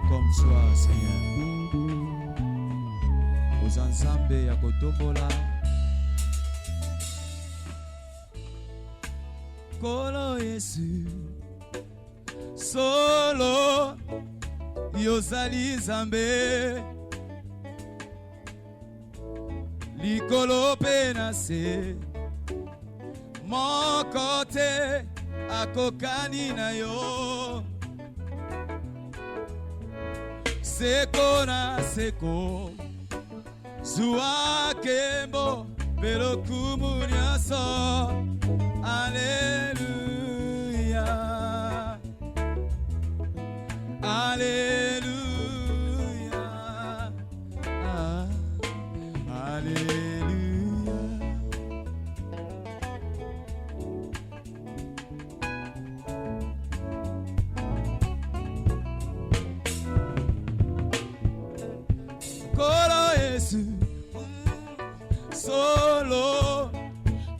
Comme toi, Seigneur, aux ensembles ya kotombola Kolo Yesu solo yozali Nzambe likolo pe na se moko te akokani na yo seko na seko zua kembo pero kumunyaso Alleluia Alleluia Alleluia Kolo Yesu solo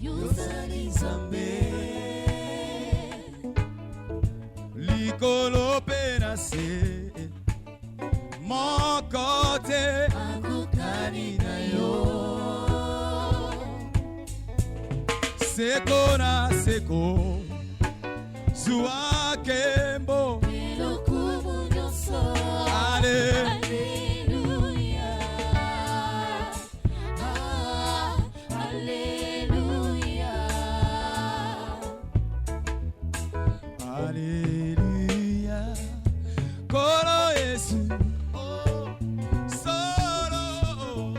yozali Nzambe likolo pe na se moko te akokani na yo seko na seko zua kembo elokumu nyonso Alleluia Kolo Yesu solo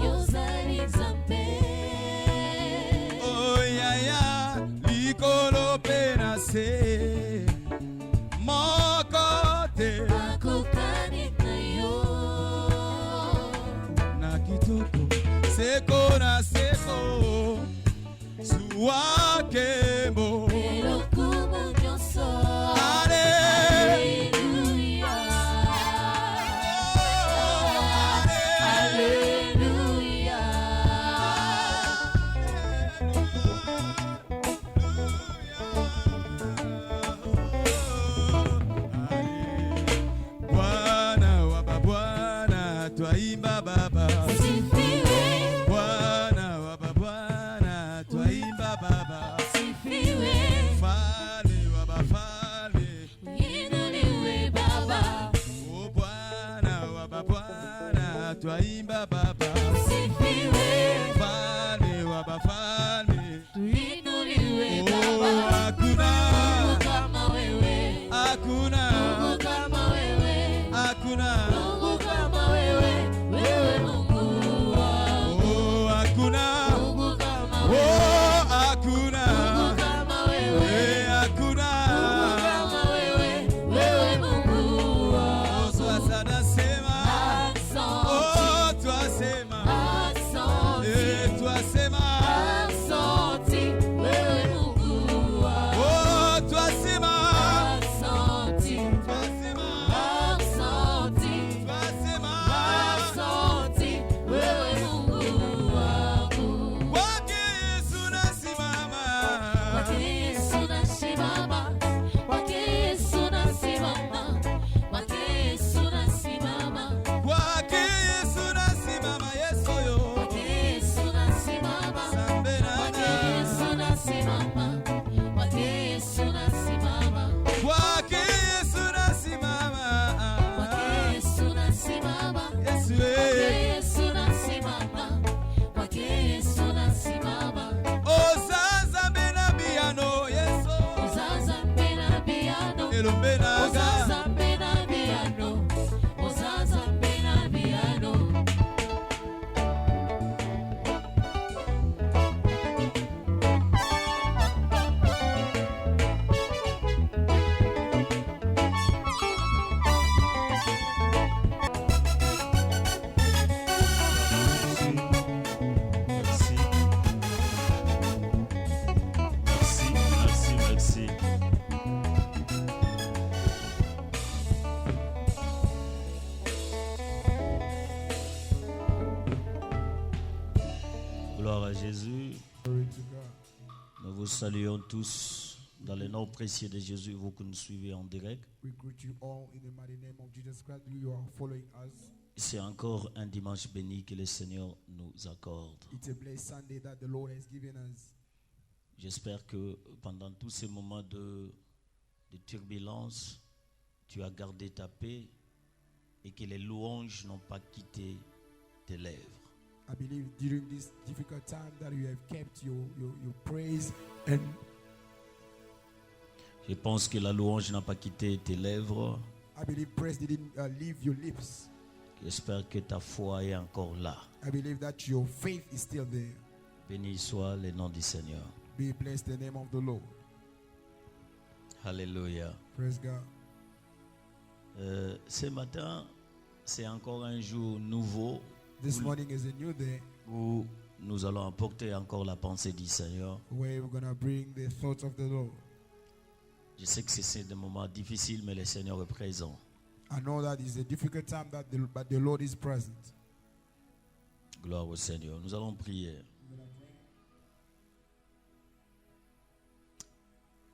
yozali Nzambe oh ya ya likolo pe na se moko te akokani na yo na kitoko seko na seko zua kembo elokumu nyonso Alleluia Alleluia Bwana wa mabwana twaimba Baba sifiwe Bwana wa mabwana twaimba Baba sifiwe Mfalme wa mafalme inuliwe Baba O Bwana wa mabwana twaimba Baba sifiwe Mfalme wa mafalme inuliwe Oh Baba hakuna Mungu kama wewe hakuna Mungu kama wewe hakuna Mungu kama wewe wewe Mungu wangu Oh hakuna Mungu kama wewe Oh hakuna Mungu kama wewe hakuna Mungu kama wewe wewe Mungu wangu Sasa nasema asante Oh twasema asante twasema asante wewe Mungu wangu Oh twasema asante twasema asante twasema asante wewe Mungu wangu Kwake Yesu nasimama Kwake Yesu nasimama Kwake Yesu nasimama Kwake Yesu nasimama Kwake Yesu nasimama Yesu yo Kwake Yesu nasimama Sambe Kwake nana Yesu nasimama Kwake Yesu nasimama Kwake Yesu nasimama Kwake Yesu nasimama Yesu Kwake Yesu nasimama Kwake Yesu nasimama Ozaza bena biano Yesu Ozaza mbena piano Elombe naga Ozaza mbena piano Ozaza mbena piano Merci. saluons tous dans le nom précieux de Jésus, vous que nous suivez en direct. We greet you all in the mighty name of Jesus Christ. You are following us. C'est encore un dimanche béni que le Seigneur nous accorde. It's a blessed Sunday that the Lord has given us. J'espère que pendant tous ces moments de turbulence, tu as gardé ta paix et que les louanges n'ont pas quitté tes lèvres. I believe during this difficult time that you have kept your praise, and Je pense que la louange n'a pas quitté tes lèvres. I believe praise didn't leave your lips. J'espère que ta foi est encore là. I believe that your faith is still there. Béni soit le nom du Seigneur. Be blessed the name of the Lord. Alléluia. Praise God. Ce matin, c'est encore un jour nouveau This morning is a new day où nous allons apporter encore la pensée du Seigneur. where we're going to bring the thoughts of the Lord. Je sais que c'est des moments difficiles, mais le Seigneur est présent. I know that it's a difficult time, but the Lord is present. Gloire au Seigneur. Nous allons prier.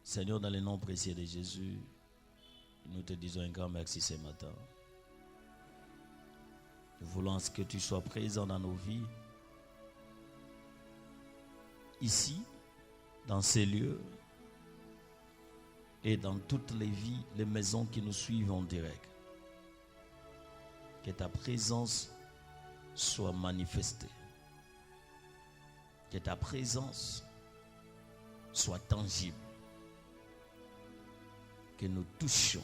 Seigneur, dans le nom précieux de Jésus, nous te disons un grand merci ce matin. Nous voulons que tu sois présent dans nos vies, ici, dans ces lieux, et dans toutes les vies, les maisons qui nous suivent en direct. Que ta présence soit manifestée. Que ta présence soit tangible. Que nous touchions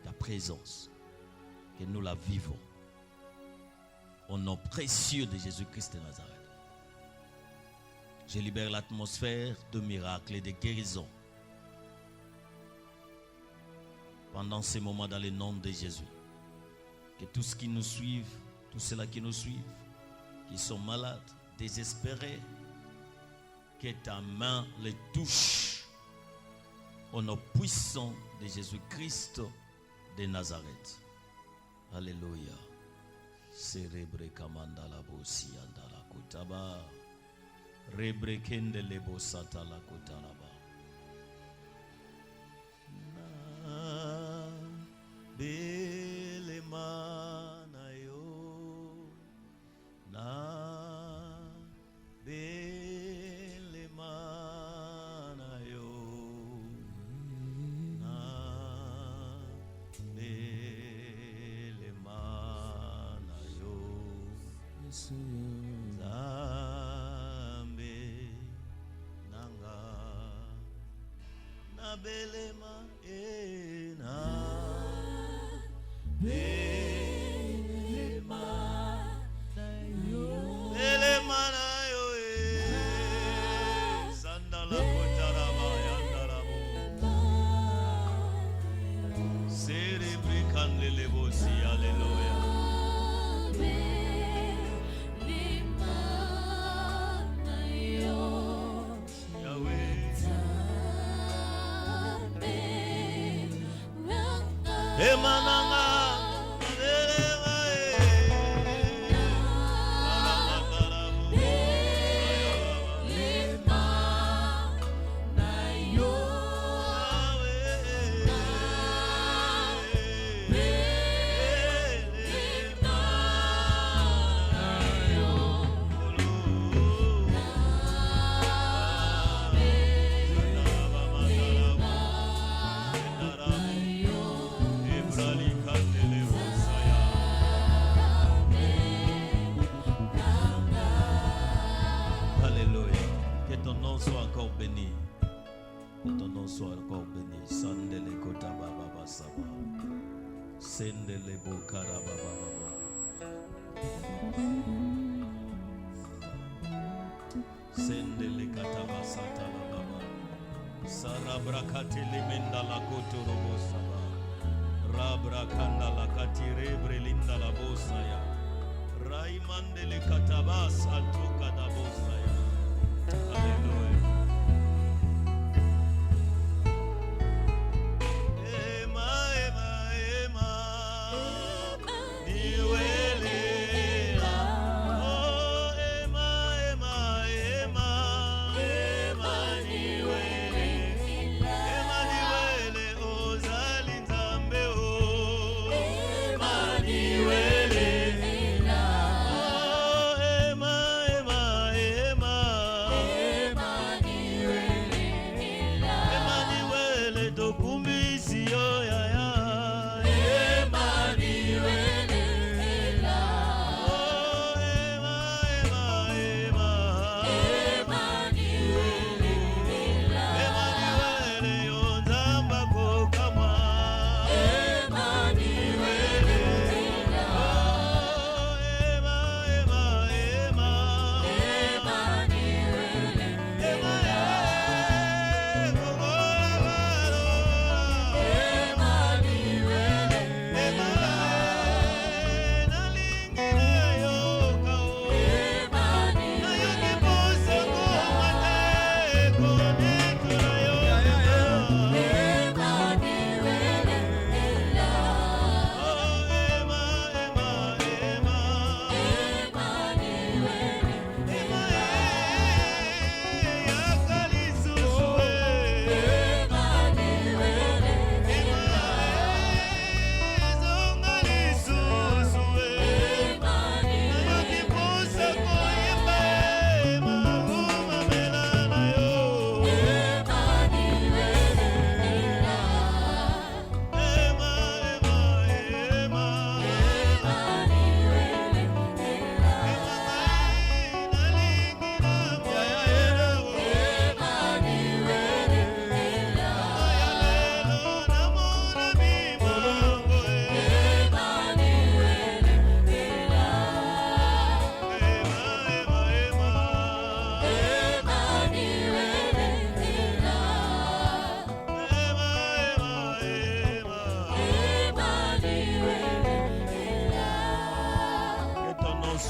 ta présence. Que nous la vivons. Au nom précieux de Jésus-Christ de Nazareth. Je libère l'atmosphère de miracles et de guérisons. Pendant ces moments dans le nom de Jésus. Que tous ceux qui nous suivent, tous ceux-là qui nous suivent, qui sont malades, désespérés, que ta main les touche au nom puissant de Jésus-Christ de Nazareth. Alléluia. Cérébré kamanda la bosi andala kutaba. Rebre kende lebo sata la kutalaba. Belemanayo na belemanayo na belemanayo zambe nanga na belema ena belemanayo sandala kotarama yandarabo cerebri kanlele bosi hallelujah. Emananga belema Alléluia. Que ton nom soit encore béni. Que ton nom soit encore béni. Sandele kota baba basaba. Sendele bokara baba baba. Sendele kataba sata la baba. Sarabrakati limenda la kotoro bosaba. Rabrakanda la katire brelinda la bosaya. Raimandele katabas atuka da bosaya. Alléluia. Ema, ema, ema. Niwelela. Oh, ema, ema, ema. Ema, niwelela.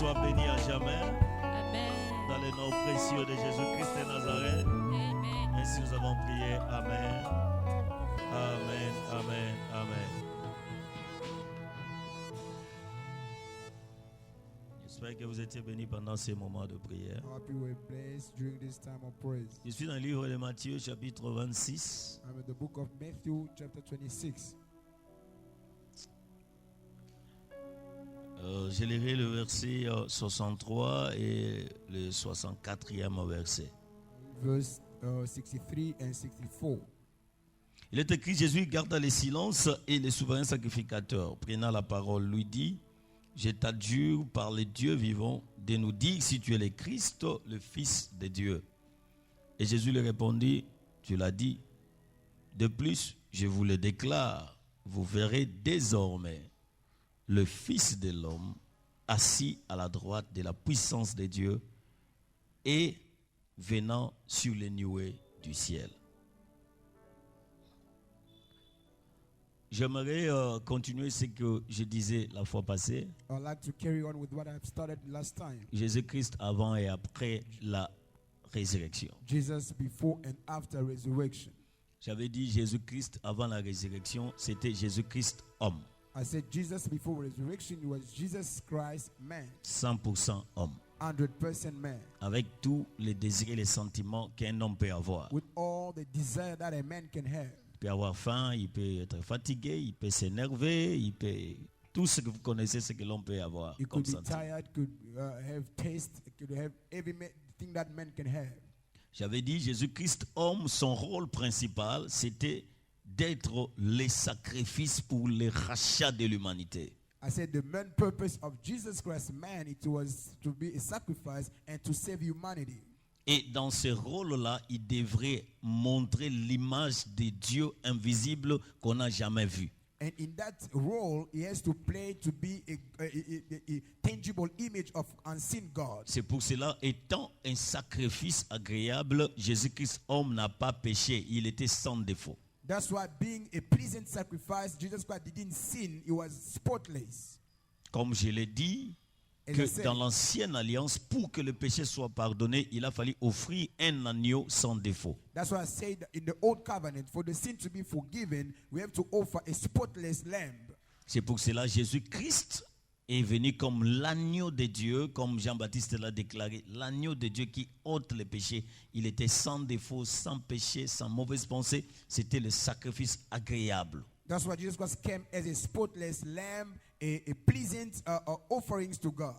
soit béni à jamais. Amen. Dans le nom précieux de Jésus-Christ de Nazareth. Amen. Ainsi nous avons prié. Amen. Amen. Amen. Amen. J'espère que vous étiez bénis pendant ces moments de prière. I hope you were blessed during this time of praise. Je suis dans le livre de Matthieu, chapitre 26. I'm in the book of Matthew, chapter 26. Je lirai le verset 63 et le 64e verset. Verse 63 and 64. Il est écrit, Jésus garda le silence et le souverain sacrificateur, prenant la parole, lui dit, je t'adjure par le Dieu vivant de nous dire si tu es le Christ, le Fils de Dieu. Et Jésus lui répondit, tu l'as dit. De plus, je vous le déclare, vous verrez désormais le Fils de l'homme assis à la droite de la puissance de Dieu et venant sur les nuées du ciel. J'aimerais continuer ce que je disais la fois passée. I'd like to carry on with what I've started last time. Jésus-Christ avant et après la résurrection. Jesus before and after resurrection. J'avais dit Jésus-Christ avant la résurrection, c'était Jésus-Christ homme. I said Jesus before resurrection was Jesus Christ man, 100% homme. 100% man, Avec tous les désirs et les sentiments qu'un homme peut avoir. with all the desire that a man can have. Il peut avoir faim, il peut être fatigué, il peut s'énerver, il peut... Tout ce que vous connaissez, c'est que l'homme peut avoir He comme could be sentiment. tired, could have taste, could have everything that man can have. J'avais dit Jésus-Christ homme, son rôle principal, c'était d'être le sacrifice pour le rachat de l'humanité. I said the main purpose of Jesus Christ man, it was to be a sacrifice and to save humanity. Et dans ce rôle-là, il devrait montrer l'image de Dieu invisible qu'on n'a jamais vu. And in that role, he has to play to be a tangible image of unseen God. C'est pour cela, étant un sacrifice agréable, Jésus-Christ homme n'a pas péché, il était sans défaut. That's why being a pleasant sacrifice, Jesus Christ didn't sin, he was spotless. Comme je l'ai dit, As I que said, dans l'ancienne alliance, pour que le péché soit pardonné, il a fallu offrir un agneau sans défaut. that's why I said in the old covenant, for the sin to be forgiven, we have to offer a spotless lamb. C'est pour cela Jésus-Christ est venu comme l'agneau de Dieu, comme Jean-Baptiste l'a déclaré, l'agneau de Dieu qui ôte les péchés. Il était sans défaut, sans péché, sans mauvaise pensée. C'était le sacrifice agréable. That's why Jesus Christ came as a spotless lamb, a pleasant offerings to God.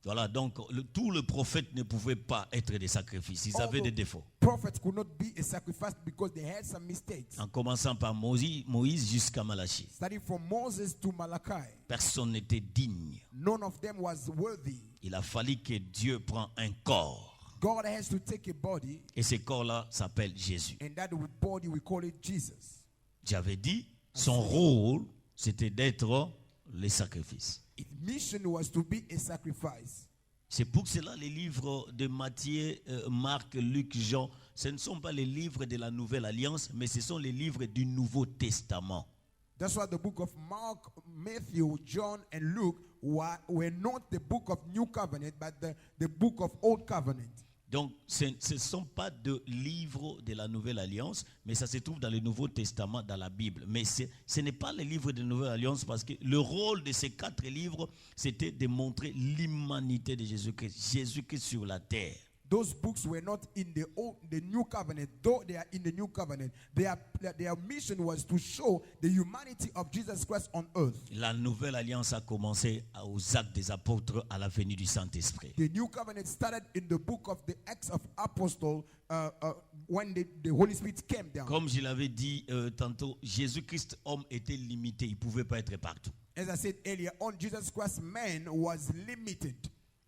Voilà, donc tous les prophètes ne pouvaient pas être des sacrifices. Ils avaient des défauts. Prophets could not be a sacrifice because they had some mistakes. En commençant par Moïse jusqu'à Malachie. Starting from Moses to Malachi, Personne n'était digne. none of them was worthy. Il a fallu que Dieu prenne un corps. God has to take a body, Et ce corps-là s'appelle Jésus. and that body we call it Jesus. J'avais dit, son rôle, c'était d'être le sacrifice. Its mission was to be a sacrifice. C'est pour cela les livres de Matthieu, Marc, Luc, Jean, ce ne sont pas les livres de la Nouvelle Alliance, mais ce sont les livres du Nouveau Testament. That's why the book of Mark, Matthew, John, and Luke were not the book of New Covenant, but the book of Old Covenant. Donc, ce ne sont pas de livres de la Nouvelle Alliance, mais ça se trouve dans le Nouveau Testament, dans la Bible. Mais ce n'est pas les livres de la Nouvelle Alliance parce que le rôle de ces 4 livres, c'était de montrer l'humanité de Jésus-Christ. Jésus-Christ sur la terre. Those books were not in the New Covenant, though they are in the New Covenant. Their mission was to show the humanity of Jesus Christ on earth. La Nouvelle Alliance a commencé aux Actes des Apôtres à la venue du Saint-Esprit. The New Covenant started in the book of the Acts of Apostles when the Holy Spirit came down. Comme je l'avais dit tantôt, Jésus-Christ homme était limité, il ne pouvait pas être partout. As I said earlier on, Jesus Christ man was limited.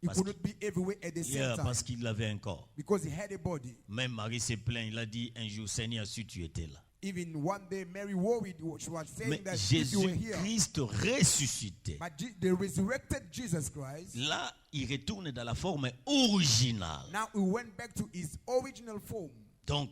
He Parce could not be everywhere at the same time Parce qu'il avait un corps. because he had a body. Même Marie s'est plaint, il a dit un jour, Seigneur, si tu étais là. Even one day, Mary worried. She was saying Mais that if you were here, Jésus-Christ ressuscité, but the resurrected Jesus Christ, là, il retourne dans la forme originale. now he went back to his original form. Donc,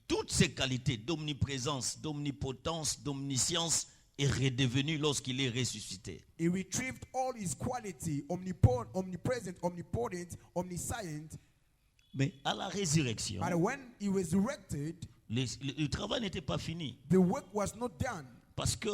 toutes ces qualités d'omniprésence, d'omnipotence, d'omniscience, est redevenu lorsqu'il est ressuscité. He retrieved all his quality, omnipresent, omnipotent, omniscient. Mais à la résurrection, But when he resurrected, le travail n'était pas fini. the work was not done. Parce que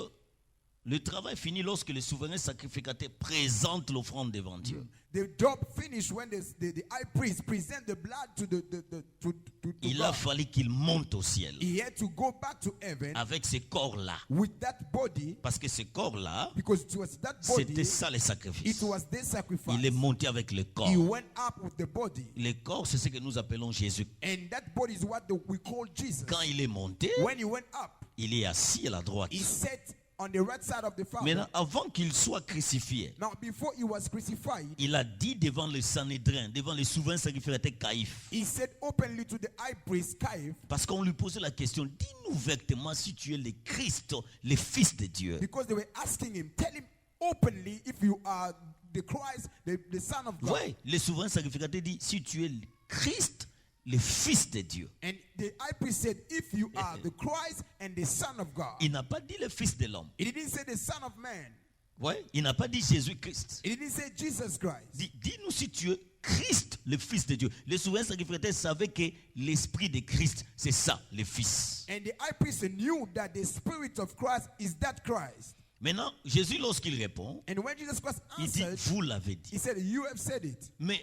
le travail finit lorsque le souverain sacrificateur présente l'offrande devant Dieu. The job finished when the high priest present the blood to Il a God. fallu qu'il monte au ciel He had to go back to heaven avec ce corps-là. with that body, Parce que ce corps-là, because it was that c'était body, ça le it sacrifice. was their sacrifice. Il est monté avec le corps. He went up with the body, Le corps, c'est ce que nous appelons Jésus. and that body is what we call Jesus. Quand il est monté, When he went up, il est assis à la droite. he sat on the right side of the Father. Maintenant, avant qu'il soit crucifié, Now, before he was crucified, il a dit devant le Sanhédrin, devant le souverain sacrificateur Caïphe, he said openly to the high priest Caiaphas, parce qu'on lui posait la question, dis-nous vertement si tu es le Christ, le Fils de Dieu. because they were asking him, tell him openly if you are the Christ, the Son of God. Oui, le souverain sacrificateur dit, si tu es le Christ, le Fils de Dieu. And the high priest said, if you are the Christ and the Son of God. Il n'a pas dit le Fils de l'homme. He didn't say the Son of Man. Oui, il n'a pas dit Jésus-Christ. He didn't say Jesus Christ. Dis-nous si tu es Christ, le Fils de Dieu. Le souverain sacrificateur savait que l'esprit de Christ, c'est ça, le Fils. And the high priest knew that the Spirit of Christ is that Christ. Maintenant, Jésus, lorsqu'il répond, And when Jesus Christ il dit, answered, vous l'avez dit. he said, you have said it. Mais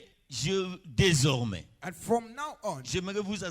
désormais, And from now on, j'aimerais vous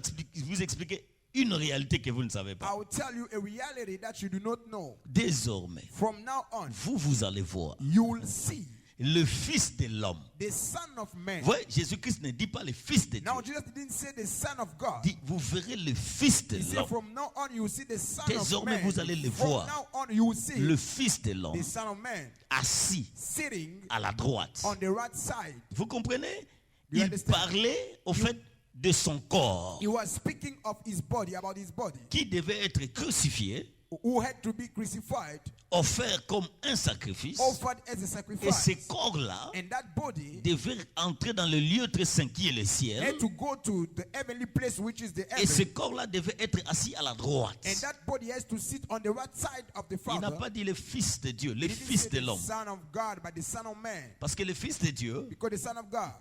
expliquer une réalité que vous ne savez I pas. will tell you a reality that you do not know. Désormais, From now on, vous allez voir you will see le Fils de l'homme. the Son of Man. Ouais, Jésus-Christ ne dit pas le Fils de Dieu. Now, Jesus didn't say the Son of God. Il dit, vous verrez le Fils de He said, l'homme. from now on, you will see the Son Désormais, of Man. vous allez le From voir. now on, you will see Le Fils de l'homme the Son of Man assis sitting à la droite. on the right side. Vous comprenez? You Il understand? parlait au fait de son corps He was speaking of his body, about his body, qui devait être crucifié, who had to be crucified, offert comme un sacrifice. offered as a Et sacrifice. ce corps-là And that body devait entrer dans le lieu très saint qui est le ciel. had to go to the heavenly place, which is the Et ce heaven. corps-là devait être assis à la droite. And that body has to sit on the right side of the Il n'a Father. pas dit le Fils de Dieu, le He didn't Fils say de the l'homme. Son of God, but the Son of Man. Parce que le Fils de Dieu Because the Son of God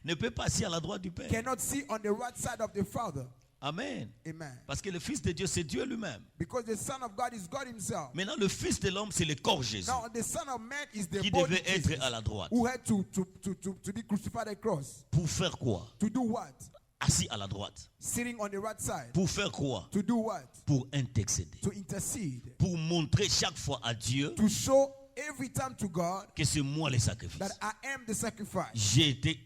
ne peut pas assis à la droite du Père. cannot sit on the right side of the Father. Amen. Amen. Parce que le Fils de Dieu, c'est Dieu lui-même. Because the Son of God is God himself. Maintenant, le Fils de l'homme, c'est le corps Jésus Now, the Son of Man is the qui body devait être Jesus, à la droite. who had to be crucified at the cross. Pour faire quoi? To do what? Assis à la droite. Sitting on the right side. Pour faire quoi? To do what? Pour intercéder. To intercede. Pour montrer chaque fois à Dieu To show every time to God que c'est moi le sacrifice. that I am the sacrifice. J'ai été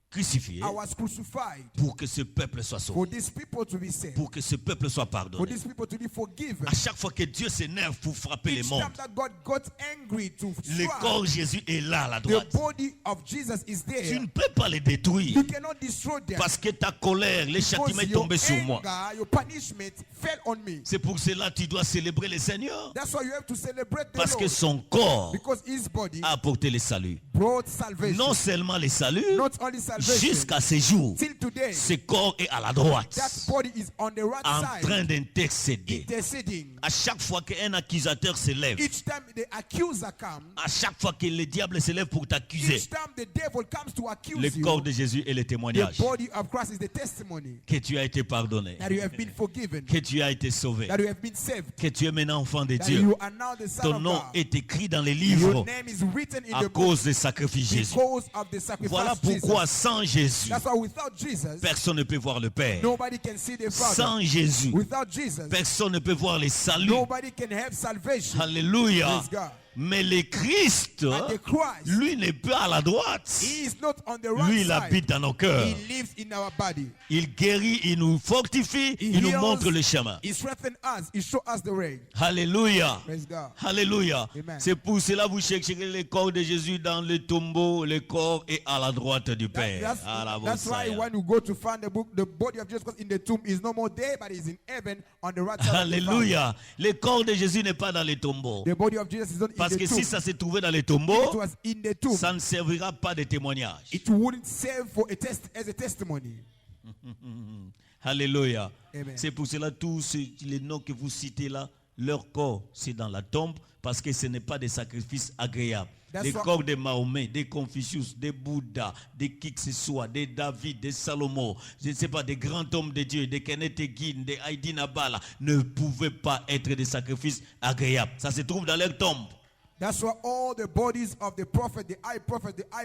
crucifié I was crucified pour que ce peuple soit for sauvé. these people to be saved. Pour que ce peuple soit For pardonné. these people to be forgiven. À chaque fois que Dieu s'énerve pour frapper les Each mondes, time that God got angry to le strike, corps Jésus est là à la the droite. body of Jesus is Tu there. ne peux pas les détruire You cannot destroy them. parce que ta colère, le châtiment Because est your tombé sur moi. anger, your punishment fell on me. C'est pour cela que tu dois célébrer le Seigneur. That's why you have to celebrate the Parce que Lord. son corps Because his body a apporté le salut. brought salvation. Non seulement le salut, Not only salvation. jusqu'à ce jour, Till today, ce corps est à la droite, that body is on the right en train side, d'intercéder. interceding. À chaque fois qu'un accusateur se lève, Each time the accuser comes, à chaque fois que le diable se lève pour t'accuser, each time the devil comes to accuse le you, corps de Jésus est le the témoignage body of Christ is the testimony que tu as été pardonné, that you have been forgiven, que tu as été sauvé, that you have been saved, que tu es maintenant enfant de that Dieu. you are now the son Ton of nom God. est écrit dans les Your livres name is written in à the book cause du sacrifice Jésus. because of the sacrifice Voilà of Jesus. pourquoi sans Jésus, That's why without Jesus, personne ne peut voir le Père. nobody can see the Father. Sans Jésus, Without Jesus, personne ne peut voir les saluts. nobody can have salvation. Alléluia. Praise God. Mais le Christ, But the Christ, lui n'est pas à la droite. he is not on the right Lui, il side. habite dans nos cœurs. He lives in our body. Il guérit, il nous fortifie, He il nous heals, montre le chemin. He strengthens us. He shows us the way. Alléluia. Praise God. Alléluia. Amen. C'est pour cela que vous chercherez le corps de Jésus dans le tombeau. Le corps est à la droite du Père. That's why when you go to find the body of Jesus Christ in the tomb is no more there, but is in heaven on the right side of the Alléluia. Le corps de Jésus n'est pas dans le tombeau. Father. The body of Jesus is not Parce in que the tomb. si ça se trouvait dans le If it tombeau, was in the tomb, ça ne servira pas de témoignage. it wouldn't serve for as a testimony. Alléluia. Amen. C'est pour cela tous les noms que vous citez là leur corps, c'est dans la tombe parce que ce n'est pas des sacrifices agréables. That's Les why- corps de Mahomet, des Confucius, des Bouddha, des qui que ce soit, des David, des Salomon, je ne sais pas, des grands hommes de Dieu, des Kenneth Hagin, des Heidi Nabala, ne pouvaient pas être des sacrifices agréables. Ça se trouve dans leur tombe. That's why all the bodies of the prophet, the high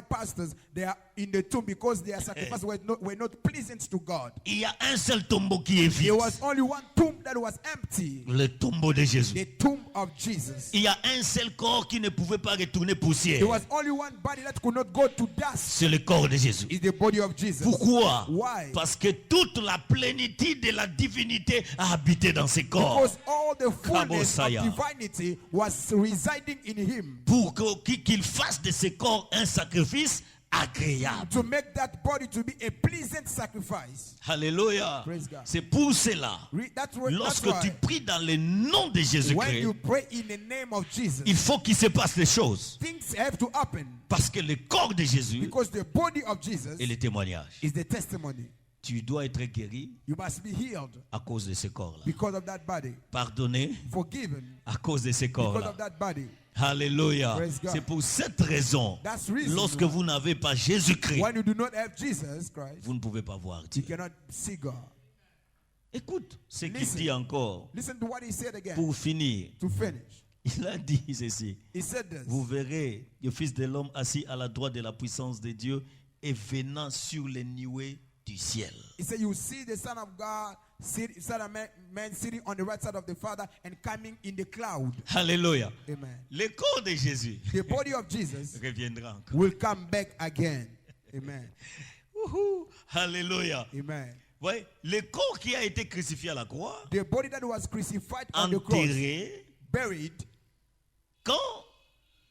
pastors, they are in the tomb because their sacrifices were not pleasant to God. Il y a un seul tombeau qui est vide. There was only one tomb that was empty, Le tombeau de Jésus. the tomb of Jesus. Il y a un seul corps qui ne pouvait pas retourner poussière. There was only one body that could not go to dust. C'est le corps de Jésus. It's the body of Jesus. Pourquoi? Why? Parce que toute la plénitude de la divinité a habité dans ces corps. Because all the fullness of Kabosaya. divinity was residing in him. Pour qu'il fasse de ces corps un sacrifice agréable. To make that body to be a pleasant sacrifice. Alléluia. Praise God. C'est pour cela. That's Lorsque why tu pries dans le nom de when Jésus-Christ, you pray in the name of Jesus, il faut qu'il se passe des choses. things have to happen Parce que le corps de Jésus because the body of Jesus est le témoignage. is the testimony. Tu dois être guéri You must be healed à cause de ce corps-là. because of that body, Pardonné forgiven à cause de ce because corps-là. of that body. Alléluia. Praise God. C'est pour cette raison, That's reason lorsque why vous n'avez pas Jésus-Christ, when you do not have Jesus Christ, vous ne pouvez pas voir you Dieu. cannot see God. Écoute ce qu'il Listen. dit encore Listen to what he said again pour finir. to finish. Il a dit ceci. He said this. Vous verrez le Fils de l'homme assis à la droite de la puissance de Dieu et venant sur les nuées du ciel. He said, you see the Son of God, Son of Man sitting on the right side of the Father and coming in the cloud. Alléluia. Amen. Le corps de Jésus The body of Jesus reviendra encore. will come back again. Amen. Wouhou. Alléluia. Amen. Voyez, le corps qui a été crucifié à la croix, The body that was crucified on the cross, enterré, buried, quand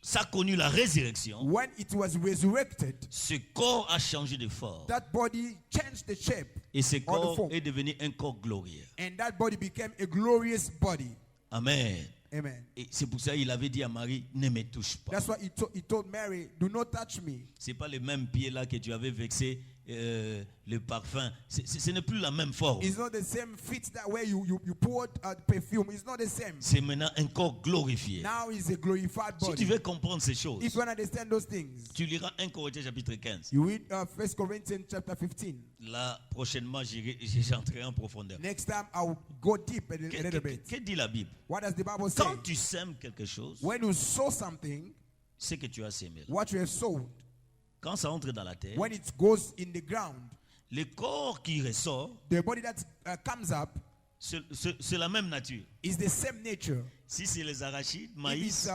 ça a connu la résurrection, when it was resurrected, ce corps a changé de forme. that body changed the shape Et ce or the corps form. est devenu un corps glorieux. And that body became a glorious body. Amen. Amen. Et c'est pour ça qu'il avait dit à Marie, ne me touche pas. That's why he told Mary, do not touch me. C'est pas le même pied là que tu avais vexé le parfum. Ce n'est plus la même forme. It's not the same feet that way you poured perfume. It's not the same. C'est maintenant un corps glorifié. Now it's a glorified Si tu body. veux comprendre ces choses, If you understand those things, tu liras 1 Corinthiens chapitre 15. you read 1 Corinthians chapter 15. Là, prochainement, j'entrerai en profondeur. Next time I'll go deep a little bit. Que dit la Bible? What does the Bible say? Quand tu sèmes quelque chose, When you sow something, c'est que tu as sémé. what you have sowed, Quand ça entre dans la terre, when it goes in the ground, le corps qui ressort, the body that comes up c'est la même nature. is the same nature. Si c'est les arachides, If maïs, it's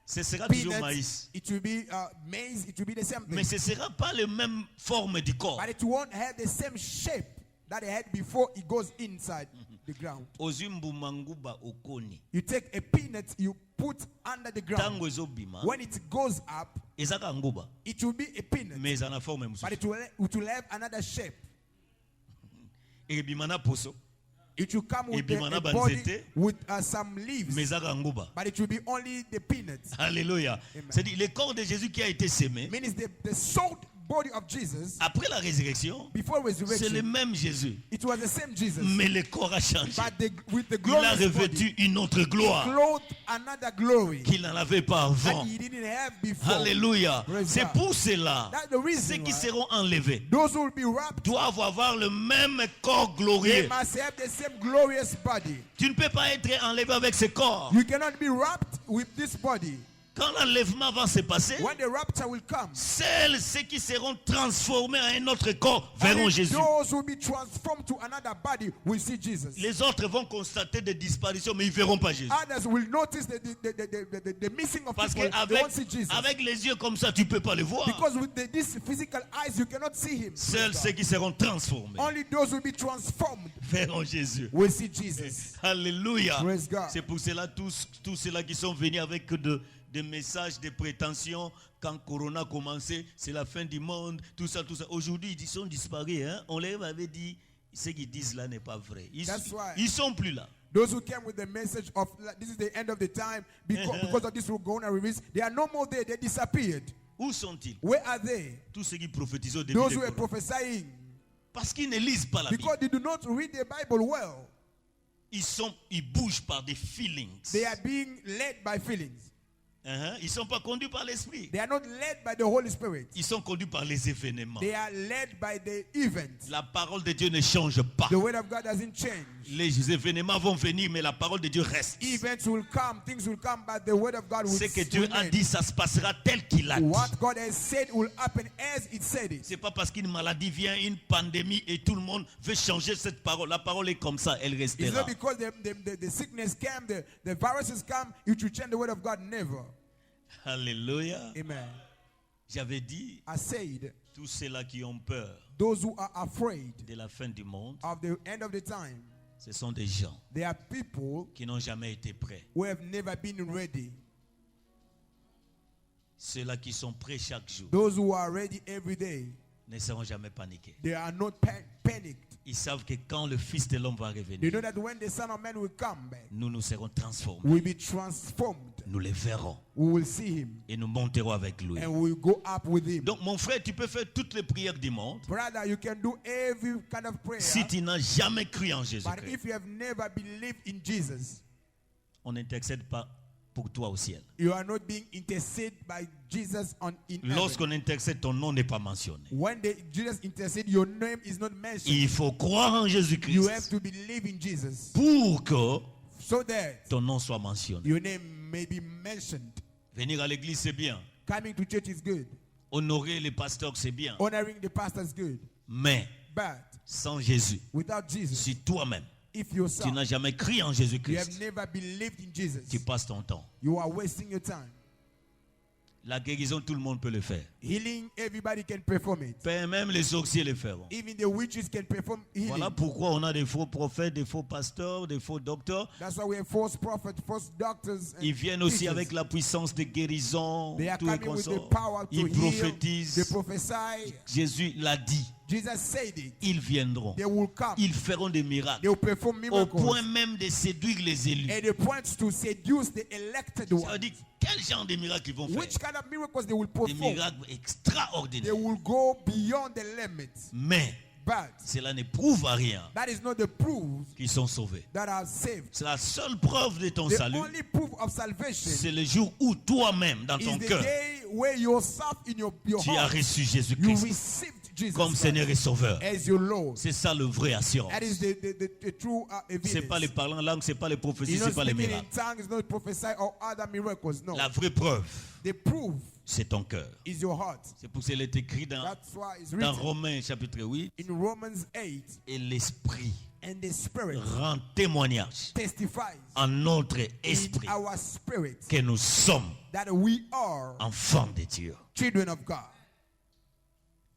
ce sera toujours peanuts, maïs. it will be maize, it will be the same thing. Mais ce ne sera pas la même forme du corps. But it won't have the same shape that it had before it goes inside the ground. Ozumbu manguba okoni. You take a peanut, you put under the ground. Tango ezobima, When it goes up, ezaka nguba, it will be a peanut, mais eza na forme but mosusu. it will have another shape. Ebima na poso, It will come with Ebimana a body banzete, with some leaves, mais ezaka nguba. but it will be only the peanuts. Alléluia. Amen. C'est-à-dire le corps de Jésus qui a été sémé, Means the souled body of Jesus après la résurrection, before c'est le resurrection, même Jésus. it was the same Jesus, Mais le corps a changé. but with the Il a glorious body, revêtu une autre gloire clothed another glory qu'il n'en avait pas avant. that he didn't have before. Alléluia. Praise C'est God. pour cela, That's the reason ceux qui why seront enlevés those who will be wrapped, doivent avoir le même corps they glorieux. must have the same glorious body. Tu ne peux pas être enlevé avec ce corps. You cannot be wrapped with this body. Quand l'enlèvement va se passer, When the rapture will come, seuls ceux qui seront transformés en un autre corps verront only Jésus. those who will be transformed to another body will see Jesus. Les autres vont constater des disparitions, mais ils ne verront pas Jésus. Others will notice the missing of Parce people. They qu'avec won't see Jesus. avec les yeux comme ça, tu ne peux pas le voir. Because with these physical eyes, you cannot see him. Seuls ceux qui seront transformés Only those who will be transformed verront Jésus. will see Jesus. Alléluia. Praise God. C'est pour cela tous ceux-là qui sont venus avec des messages de prétention quand Corona a commencé, c'est la fin du monde, tout ça. Aujourd'hui, ils sont disparus. Hein? On leur avait dit, ce qu'ils disent là n'est pas vrai. Ils sont plus là. Those who came with the message of this is the end of the time because of this corona release, they are no more there. They disappeared. Où sont-ils? Where are they? Tous ceux qui prophétisaient au début Those de who were Corona. prophesying Parce qu'ils ne lisent pas la Bible. because they do not read the Bible well. Ils bougent par des feelings. They are being led by feelings. Ils ne sont pas conduits par l'esprit. They are not led by the Holy Spirit. Ils sont conduits par les événements. They are led by the events. La parole de Dieu ne change pas. The word of God doesn't change. Les événements vont venir, mais la parole de Dieu reste. Events will come, things will come, but the word of God will Ce que Dieu a remain. dit, ça se passera tel qu'il a dit. What God has said will happen as it said it. C'est pas parce qu'une maladie vient, une pandémie et tout le monde veut changer cette parole. La parole est comme ça, elle It's restera. not because the sickness came, the viruses come, you should change the word of God. Never. Alléluia. Amen. J'avais dit, I said, tous ceux-là qui ont peur those who are afraid de la fin du monde, of the end of the time, ce sont des gens they are people qui n'ont jamais été prêts. who have never been ready. Ceux-là qui sont prêts chaque jour Those who are ready every day, ne seront jamais paniqués. they are not panicked. Ils savent que quand le Fils de l'homme va They revenir, know that when the Son of Man will come back, nous serons transformés. we'll be transformed. Nous les verrons We will see him et nous monterons avec lui. and we will go up with him. Donc mon frère, tu peux faire toutes les prières du monde. Brother, you can do every kind of prayer, Si tu n'as jamais cru en but Jésus-Christ, if you have never believed in Jesus, on n'intercède pas pour toi au ciel. you are not being interceded by Jesus in heaven. Lorsqu'on intercède, ton nom n'est pas mentionné. When Jesus intercedes, your name is not mentioned. Il faut croire en You have Jésus-Christ to believe in Jesus pour que so that ton nom soit mentionné. your name may be mentioned. Venir à l'église, c'est bien. Coming to church is good. Honorer les pasteurs, c'est bien. Honoring the pastor is good. Mais But sans Jésus, without Jesus, si toi-même, if tu yourself, n'as jamais cru en you have Jésus-Christ, never believed in Jesus, tu passes ton temps. you are wasting your time. La guérison, tout le monde peut le faire. Healing, everybody can perform it. Même les sorciers le feront. Even the witches can perform healing. Voilà pourquoi on a des faux prophètes, des faux pasteurs, des faux docteurs. That's why we have false prophets, false doctors. And Ils viennent aussi teachers. avec la puissance de guérison, They are tout les coming with the consorts. power to Ils heal. They prophétisent. prophesy. Jésus l'a dit. Jesus said it. Ils viendront. They will come. Ils feront des miracles. They will perform Au miracles. point même de séduire les élus. And they point to seduce the elected Ça veut one. dire, quel genre de miracles ils vont faire? Which kind of miracles they will Des perform? miracles They extraordinaires. will go beyond the limits. Mais But cela ne prouve à rien that is not the proof qu'ils sont sauvés. that are saved. C'est la seule preuve de ton The salut. only proof of salvation C'est le jour où toi-même, dans ton is the cœur, day where yourself in your tu as heart, reçu you Jésus-Christ received Jesus comme Seigneur et Christ Sauveur. as your Lord. C'est ça le vrai assurance. That is the true C'est pas les evidence. parlants en langue, c'est pas les prophéties, He's c'est not pas les speaking in miracles. tongues, it's not prophesy or other miracles. No. La vraie preuve, The proof c'est ton cœur. is your heart. C'est pour ça qu'il est écrit dans That's why it's dans written Romains chapitre 8. in Romans 8, Et l'Esprit and the Spirit rend témoignage testifies en notre in esprit our spirit que nous sommes that we are enfants de Dieu. children of God.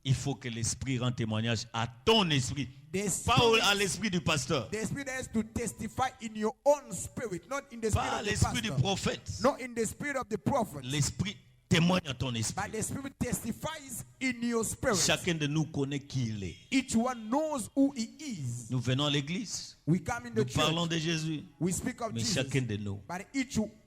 Il faut que l'Esprit rende témoignage à ton esprit, The pas Spirit, à l'esprit du pasteur, the Spirit has to testify in your own spirit, not in the spirit pas à of the l'esprit du pastor, prophète. not in the spirit of the prophet, L'Esprit témoigne à ton esprit. but the Spirit testifies in your spirit. Chacun de nous connaît qui il est. Each one knows who he is. Nous venons à l'église, We come in nous the parlons church, de Jésus, we speak of mais Jesus, chacun de nous but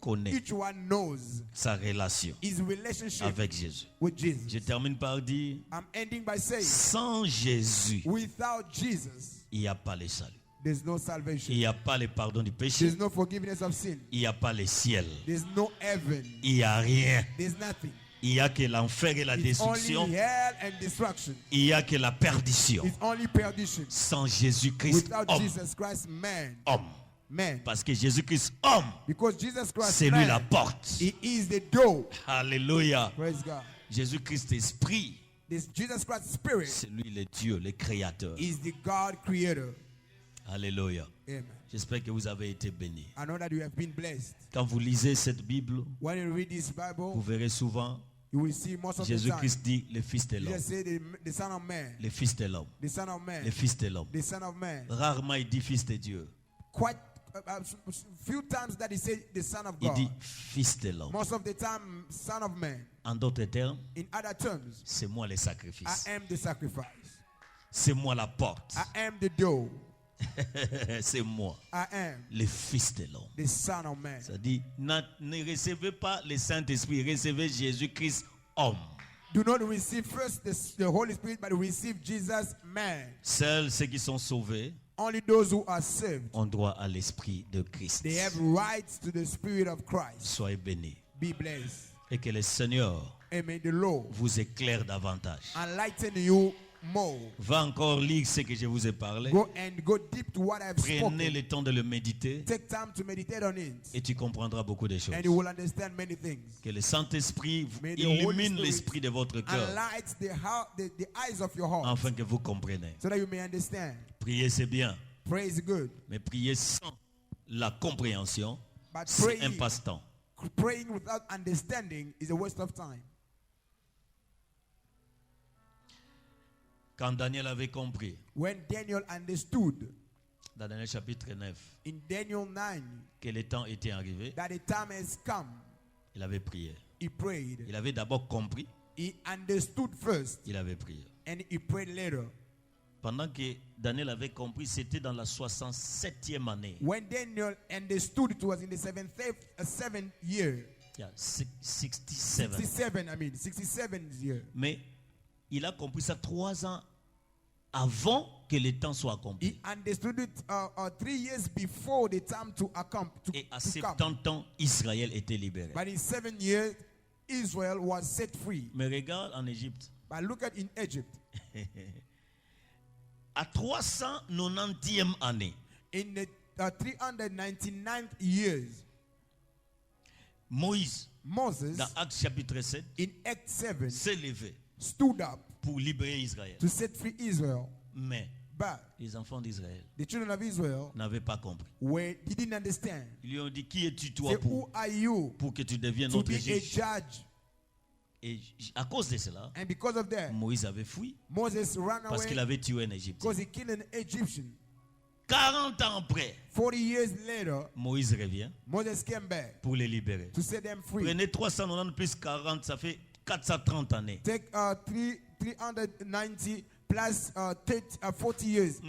connaît each one knows sa relation his relationship avec Jésus. with Jesus. Je termine par dire, I'm ending by saying, sans Jésus, without Jesus, il n'y a pas le salut. there's no salvation. Il n'y a pas le pardon du péché. There's no forgiveness of sin. Il n'y a pas le ciel. There's no heaven. Il n'y a rien. There's nothing. Il n'y a que l'enfer et la It's destruction. only hell and destruction. Il n'y a que la perdition. It's only perdition. Sans Jésus-Christ, Without homme. Jesus Christ, man. Homme. Man. Parce que Jésus-Christ, homme, Because Jesus Christ, c'est lui la man, porte. he is the door. Alléluia. Praise God. Jésus-Christ, esprit, This Jesus Christ Spirit c'est lui le Dieu, le Créateur. is the God creator. Alléluia. Amen. J'espère que vous avez été bénis. I know that you have been blessed. Quand vous lisez cette Bible, When you read this vous Bible, verrez souvent you will see most of the time. Jésus-Christ dit le Fils de l'homme. Jesus say the Son of Man. Le Fils de l'homme. The Son of Man. Le Fils de l'homme. The Son of Man. Rarement il dit Fils de Dieu. Quite few times that he said the Son of Il God. dit Fils de l'homme. Most of the time, Son of Man. En d'autres termes, In other terms, c'est moi le sacrifice. I am the sacrifice. C'est moi la porte. I am the door. C'est moi, I am le Fils de l'homme. the Son of Man. C'est-à-dire, ne recevez pas le Saint-Esprit, recevez Jésus-Christ, homme. Do not receive first the Holy Spirit, but receive Jesus, man. Seuls ceux qui sont sauvés Only those who are saved, ont droit à l'esprit de Christ. they have rights to the Spirit of Christ. Soyez bénis. Be blessed. Et que le Seigneur And may the Lord vous éclaire davantage. enlighten you more. Va encore lire ce que je vous ai parlé. Go deep to what I've Prenez spoken. le temps de le méditer Take time to meditate on it. et tu comprendras beaucoup de choses. And you will understand many things. Que le Saint-Esprit May the Holy illumine Spirit l'esprit de votre cœur Enlight the eyes of your heart. afin que vous compreniez. So that you may understand. Prier c'est bien, Praise good. mais prier sans la compréhension, But c'est un passe-temps. praying without understanding is a waste of time. Quand Daniel avait compris, When Daniel understood dans Daniel chapitre 9, in Daniel 9 que le temps était arrivé, that the time has come, il avait prié. he prayed. Il avait d'abord compris, He understood first il avait prié. and he prayed later. Pendant que Daniel avait compris, c'était dans la 67e année. When Daniel understood, it was in the seventh year. Yeah, 67. 67 year. Mais il a compris ça 3 ans avant que le temps soit accompli. He understood it 3 years before the time to come. Et à 70 ans, Israël était libéré. But in 7 years, Israel was set free. Mais regarde en Égypte. But look at in Egypt. À 390e année, In the 399th years, Moïse, Moses, dans Actes chapitre 7, in Act 7, s'est levé stood up pour libérer Israël. to set free Israel. Mais But les enfants d'Israël the children of Israel n'avaient pas compris. didn't understand. Ils lui ont dit, qui es-tu toi Say, who are you pour que tu deviennes to notre be a juge? judge? Et à cause de cela, And because of that, Moïse avait fui Moses ran parce qu'il away avait tué un Égyptien. because he killed an Egyptian. 40 ans après, 40 years later, Moïse revient Moses came back pour les libérer. to set them free. Prenez 390 plus 40, ça fait 430 années. Take 390 plus 40 years.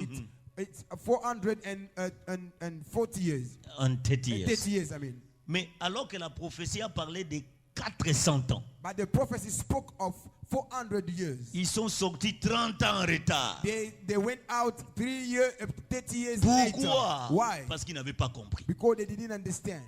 It's 440 years. En 30 years. 30 years, I mean. Mais alors que la prophétie a parlé de 400 ans, But the prophecy spoke of 400 years. ils sont sortis 30 ans en retard. They went out 30 years Pourquoi? later. Why? Parce qu'ils n'avaient pas compris. Because they didn't understand.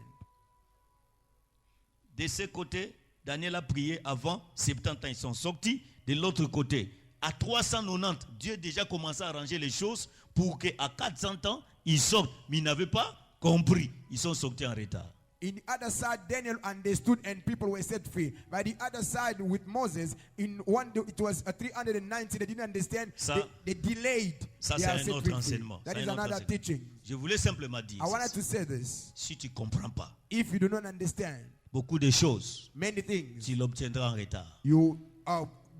De ce côté, Daniel a prié avant 70 ans, ils sont sortis. De l'autre côté, à 390, Dieu déjà commencé à arranger les choses pour qu'à 400 ans, ils sortent. Mais ils n'avaient pas compris. Ils sont sortis en retard. In the other side, Daniel understood and people were set free. By the other side, with Moses, it was 390. They didn't understand. Ça, they delayed. Ça, They c'est are un set autre free. enseignement. That C'est is un autre another enseignement. teaching. Je voulais simplement dire, I wanted to say this. si tu ne comprends pas If you do not understand beaucoup de choses, many things, tu l'obtiendras en retard. you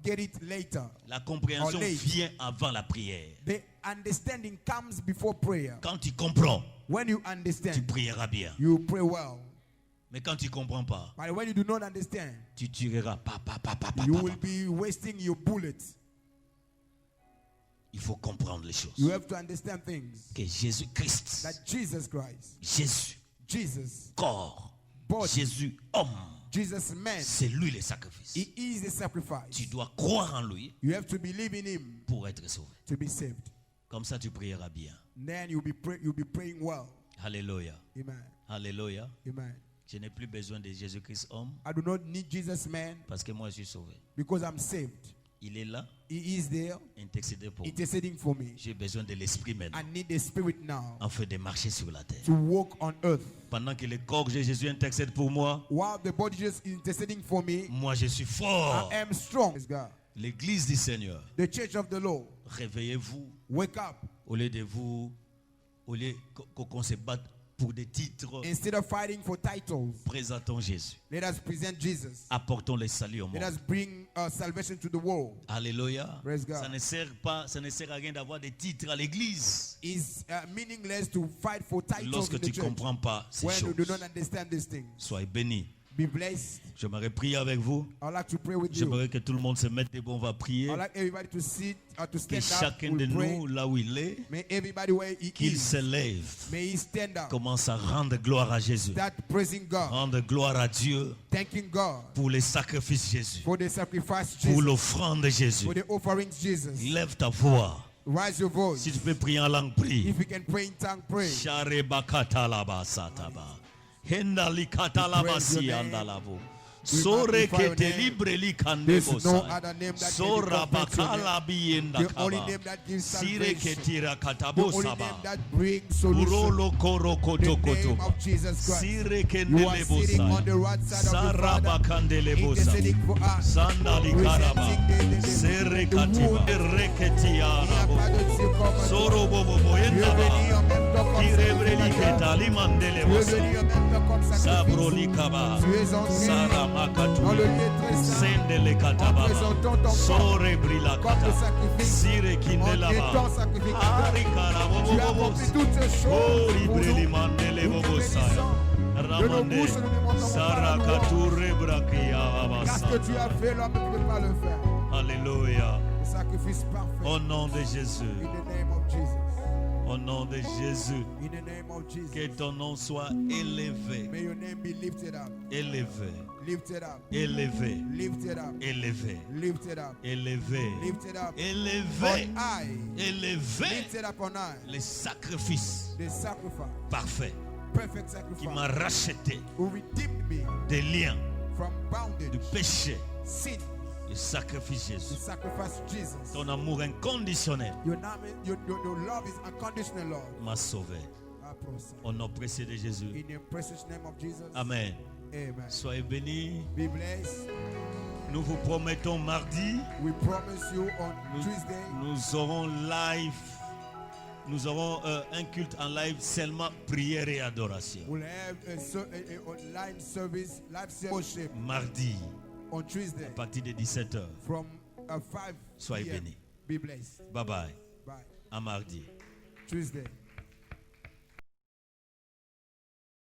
get it later. La compréhension Or late. vient avant la prière. The understanding comes before prayer. Quand tu comprends, When you tu understand, prieras bien. you pray well. Mais quand tu ne comprends pas, But when you do not understand, tu tireras. you will be wasting your bullets. Il faut comprendre les choses. You have to understand things. Que Jésus-Christ, That Jesus Christ, Jésus, Jesus, corps, body, Jésus, homme, Jesus man, c'est lui le sacrifice. he is the sacrifice. Tu dois croire en lui You have to believe in him pour être sauvé. to be saved. Comme ça, tu prieras bien. Then you'll be praying well. Alléluia. Amen. Alléluia. Amen. Je n'ai plus besoin de Jésus-Christ homme I do not need Jesus man parce que moi, je suis sauvé. because I'm saved. Il est là, He is there intercédé pour moi. interceding for me. J'ai besoin de l'esprit maintenant I need the Spirit now afin de marcher sur la terre. to walk on earth. Pendant que le corps de Jésus intercède pour moi, While the body is interceding for me, moi, je suis fort. I am strong. Praise God. L'église du Seigneur, The church of the Lord, réveillez-vous wake up. au lieu qu'on se batte pour des titres. Instead of fighting for titles, Présentons Jésus. let us present Jesus. Apportons le salut au Let monde. us bring salvation to the world. Alléluia. Praise God. Ça ne sert à rien d'avoir des titres à l'église It's meaningless to fight for titles lorsque in the tu church comprends pas ces when you do choses. not understand these things. Soyez bénis. Be blessed. J'aimerais prier avec vous. I'd like to pray with you. J'aimerais que tout le monde se mette debout. On va prier. I'd like everybody to sit to Que stand up. chacun de We'll pray. nous, là où il est, May everybody where he qu'il is, se lève. may he stand up. Commence à rendre gloire à Jésus. Start praising God, Rendre gloire à Dieu thanking God pour les sacrifices Jésus. for the sacrifice Pour Jesus, l'offrande de Jésus. for the offerings Jesus. Lève ta voix. Raise your voice. Si tu peux prier en langue, prie. If you can pray in tongue, pray. Sharebakatalabasataba. Hendalikatalabasia name. andalavo. We Sore magnify your kete name. libre There's no likandebosa. other name that can be Sora compared to your bakala name. bienda The only kaba. name that gives Sire salvation. ketira The only katabosaba. name that brings solution. Urolo koro The koto name koto. of Jesus Christ. Sire You are sitting kendelebosa. on the right side of the Father, Sarabakandelebosa. interceding for us. Sandali karaba. Presenting Sere the katiba. wound. Reketia Il n'y a rabo. pas de Dieu comme toi. Soro bobo Tu es boyenda venu ba. en même temps comme Kirebreli sacrificateur. ketali Tu es mandelebosa. venu en même temps comme Sabroli sacrifice. kaba. Tu es entré Saramakatu. dans le lieu très saint Sendele en katababa. présentant ton corps Sore brila comme le kata. sacrifice. Sire En kindelaba. étant sacrificateur, Ari karabo tu as bobo. accompli toutes ces Oh, choses pour libreli nous. mandele Nous te bobo saya. bénissons. De nos Ramande. bouches, nous ne montons pas la Sarakatu louange. rebrakia Car ce que tu as abasa. fait, l'homme ne peut pas le faire. Alléluia. Le sacrifice parfait. Au nom de Jésus. In the name of Jesus. Au nom de Jésus. In the name of Jesus. Que ton nom soit élevé. May your name be lifted up. Élevé. Lifted up. Élevé. Lifted up. Élevé. Lifted up. Élevé. Lifted up. Élevé. On high. Élevé. Lifted up on high. Les sacrifices The sacrifice. parfaits Perfect qui m'a sacrifice. racheté Who redeemed me des liens from bondage, du péché. sin. Le sacrifice The Jésus. sacrifice of Jesus. Ton amour inconditionnel Your love is unconditional, Lord. m'a sauvé. I promise. Au nom précieux de Jésus. In the precious name of Jesus. Amen. Amen. Soyez bénis. Be blessed. Nous vous promettons mardi, We promise you on nous, Tuesday. nous aurons live. Nous aurons un culte en live seulement prière et adoration. We'll have a online service, live worship Mardi, on Tuesday à partir de 17h. from 5 Soyez p.m. bénis. Be blessed. Bye bye. Bye. À mardi. Tuesday.